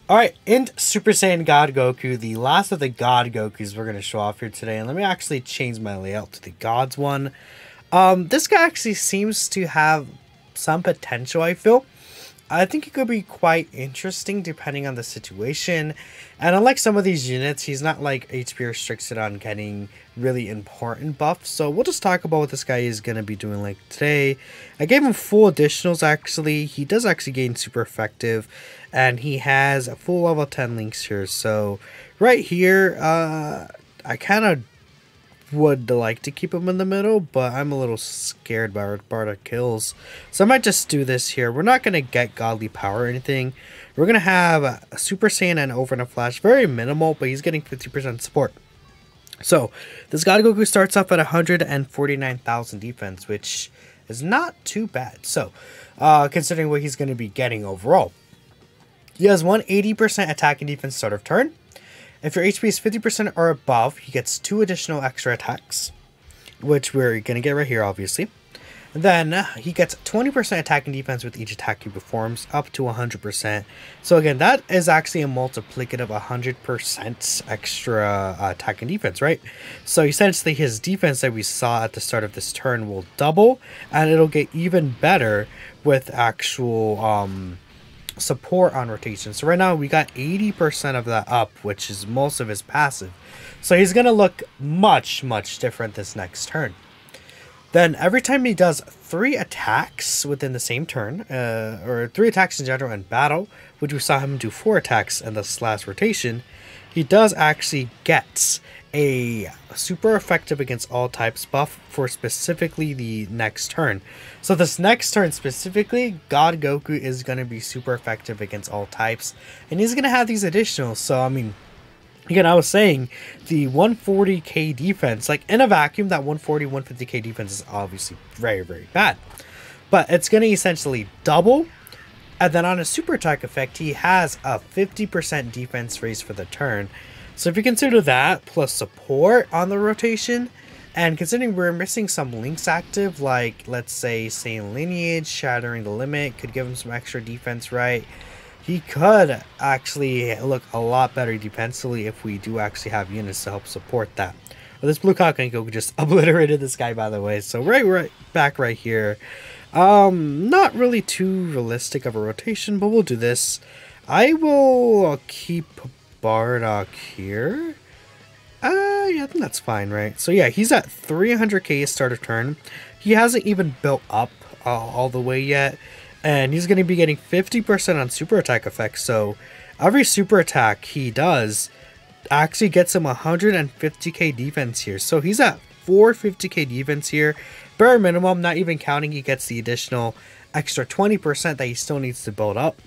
Alright, in Super Saiyan God Goku, the last of the God Gokus we're going to show off here today. And let me actually change my layout to the Gods one. This guy actually seems to have some potential, I feel. I think it could be quite interesting depending on the situation. And unlike some of these units, he's not like HP restricted on getting really important buffs. So we'll just talk about what this guy is going to be doing like today. I gave him full additionals actually. He does actually gain super effective. And he has a full level 10 links here. So right here, I kind of would like to keep him in the middle, but I'm a little scared by Bardock kills. So I might just do this here. We're not going to get godly power or anything. We're going to have a Super Saiyan and Overnight Flash. Very minimal, but he's getting 50% support. So this God Goku starts off at 149,000 defense, which is not too bad. So considering what he's going to be getting overall. He has 180% attack and defense start of turn. If your HP is 50% or above, he gets 2 additional extra attacks, which we're going to get right here, obviously. Then he gets 20% attack and defense with each attack he performs, up to 100%. So again, that is actually a multiplicative 100% extra attack and defense, right? So essentially his defense that we saw at the start of this turn will double, and it'll get even better with actual support on rotation. So right now we got 80% of that up, which is most of his passive. So he's going to look much different this next turn. Then every time he does 3 attacks within the same turn, or 3 attacks in general in battle, which we saw him do 4 attacks in this last rotation, he does actually get a super effective against all types buff for specifically the next turn. So this next turn specifically, God Goku is going to be super effective against all types, and he's going to have these additionals. So I mean, again, I was saying the 140k defense, like in a vacuum, that 150k defense is obviously very bad, but it's going to essentially double. And then on a super attack effect, he has a 50% defense raise for the turn. So if you consider that plus support on the rotation, and considering we're missing some links active, like let's say Saiyan Lineage, Shattering the Limit could give him some extra defense, right? He could actually look a lot better defensively if we do actually have units to help support that. Well, this Blue Cockney Goku just obliterated this guy, by the way. So right back right here. Not really too realistic of a rotation, but we'll do this. I will keep Bardock here. Yeah, I think that's fine, right? So yeah, he's at 300k start of turn. He hasn't even built up all the way yet. And he's going to be getting 50% on super attack effects. So every super attack he does actually gets him 150k defense here. So he's at 450k defense here. Bare minimum, not even counting he gets the additional extra 20% that he still needs to build up.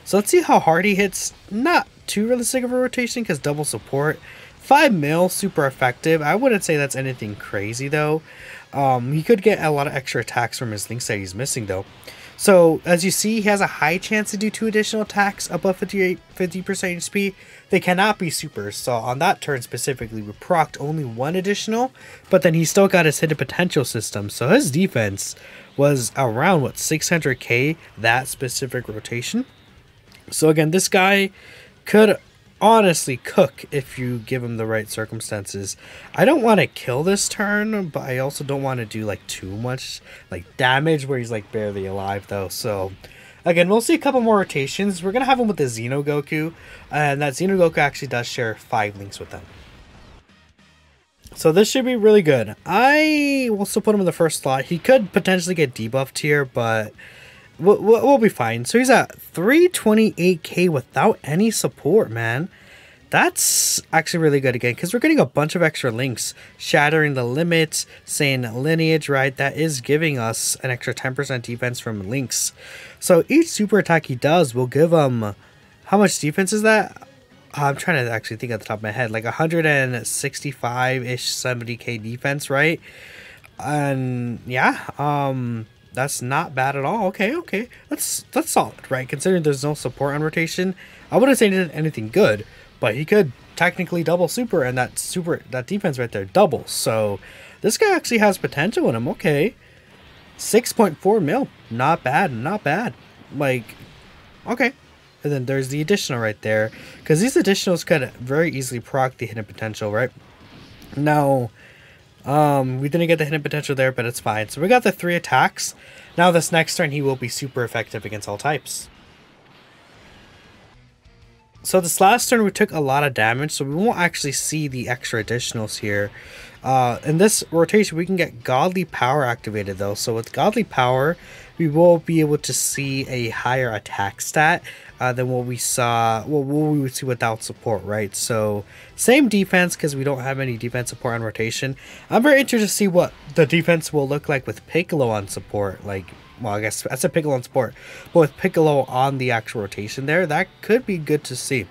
So let's see how hard he hits. Not too realistic of a rotation because double support. 5 mil, super effective. I wouldn't say that's anything crazy though. He could get a lot of extra attacks from his links that he's missing though. So as you see, he has a high chance to do 2 additional attacks above 50% HP. They cannot be supers. So on that turn specifically, we procced only 1 additional, but then he still got his hidden potential system. So his defense was around, what, 600k that specific rotation. So again, this guy could honestly cook if you give him the right circumstances. I don't want to kill this turn, but I also don't want to do like too much like damage where he's like barely alive though. So again, we'll see a couple more rotations. We're gonna have him with the Xeno Goku, and that Xeno Goku actually does share 5 links with them. So this should be really good. I will still put him in the first slot. He could potentially get debuffed here, but we'll be fine. So he's at 328k without any support, man. That's actually really good again, because we're getting a bunch of extra links. Shattering the Limit, Saiyan Lineage, right? That is giving us an extra 10% defense from links. So each super attack he does will give him... How much defense is that? I'm trying to actually think at the top of my head. Like 165-ish, 70k defense, right? And yeah, that's not bad at all. Okay. That's solid, right? Considering there's no support on rotation, I wouldn't say anything good, but he could technically double super, and that defense right there doubles. So this guy actually has potential in him. Okay, 6.4 mil, not bad. Like, okay, And then there's the additional right there. Because these additionals could very easily proc the hidden potential, right? Now, we didn't get the hidden potential there, but it's fine. So we got the 3 attacks. Now this next turn, he will be super effective against all types. So this last turn, we took a lot of damage, so we won't actually see the extra additionals here. In this rotation, we can get Godly Power activated though. So with Godly Power, we will be able to see a higher attack stat than what we saw, what we would see without support, right? So same defense because we don't have any defense support on rotation. I'm very interested to see what the defense will look like with Piccolo on support. Like, well, I guess that's a Piccolo on support, but with Piccolo on the actual rotation there, that could be good to see.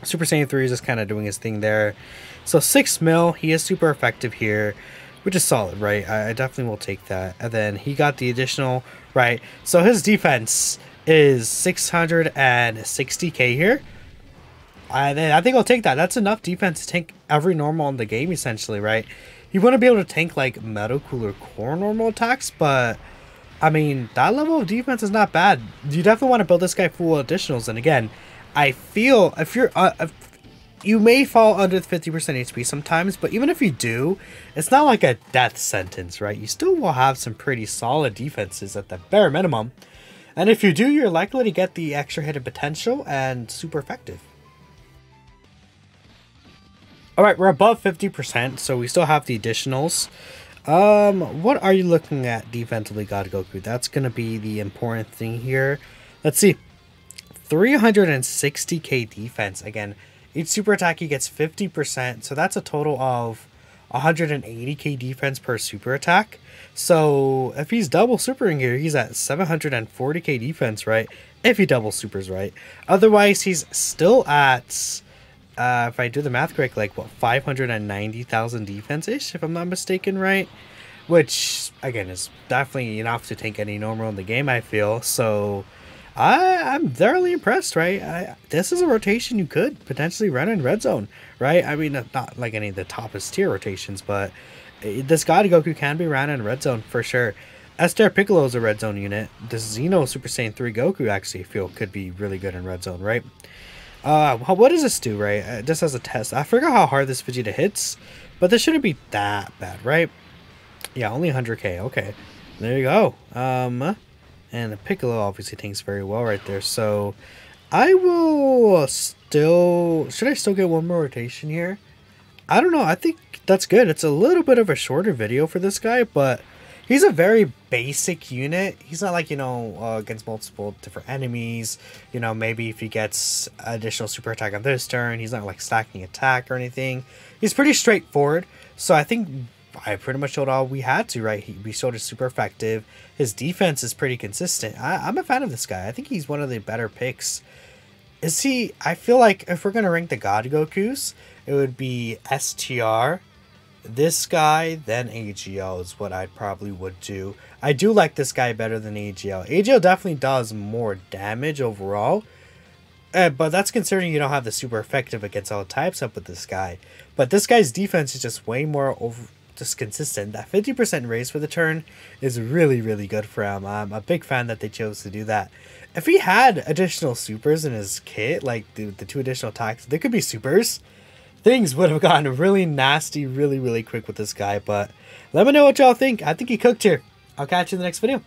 Super Saiyan 3 is just kind of doing his thing there. So 6 mil, he is super effective here, which is solid, right? I definitely will take that. And then he got the additional, right? So his defense is 660k here. I think I'll take that. That's enough defense to tank every normal in the game, essentially, right? You wouldn't be able to tank like Metal Cooler Core normal attacks, but I mean, that level of defense is not bad. You definitely want to build this guy full additionals. And again, I feel if you're you may fall under the 50% HP sometimes, but even if you do, it's not like a death sentence, right? You still will have some pretty solid defenses at the bare minimum. And if you do, you're likely to get the extra hidden potential and super effective. Alright, we're above 50%, so we still have the additionals. What are you looking at defensively, God Goku? That's going to be the important thing here. Let's see. 360k defense. Again, each super attack he gets 50%, so that's a total of 180k defense per super attack. So if he's double supering here, he's at 740k defense, right? If he double supers, right? Otherwise, he's still at, if I do the math correct, like what, 590,000 defense-ish, if I'm not mistaken, right? Which, again, is definitely enough to tank any normal in the game, I feel. So I'm thoroughly impressed, right? This is a rotation you could potentially run in Red Zone, right? I mean, not like any of the toppest tier rotations, but this God Goku can be ran in Red Zone for sure. S-Tier Piccolo is a Red Zone unit. This Xeno Super Saiyan 3 Goku actually I feel could be really good in Red Zone, right? What does this do, right? Just as a test. I forgot how hard this Vegeta hits, but this shouldn't be that bad, right? Yeah, only 100k. Okay, there you go. And the Piccolo obviously tanks very well right there. So I will still... Should I still get one more rotation here? I don't know. I think that's good. It's a little bit of a shorter video for this guy, but he's a very basic unit. He's not like, you know, against multiple different enemies. You know, maybe if he gets additional super attack on this turn, he's not like stacking attack or anything. He's pretty straightforward. So I think I pretty much showed all we had to, right? We showed it's super effective. His defense is pretty consistent. I'm a fan of this guy. I think he's one of the better picks. Is he... I feel like if we're going to rank the God Gokus, it would be STR, this guy, then AGL is what I probably would do. I do like this guy better than AGL. AGL definitely does more damage overall. But that's considering you don't have the super effective against all types up with this guy. But this guy's defense is just way more just consistent. That 50% raise for the turn is really, really good for him. I'm a big fan that they chose to do that. If he had additional supers in his kit, like the 2 additional attacks, there could be supers. Things would have gotten really nasty really, really quick with this guy. But let me know what y'all think. I think he cooked here. I'll catch you in the next video.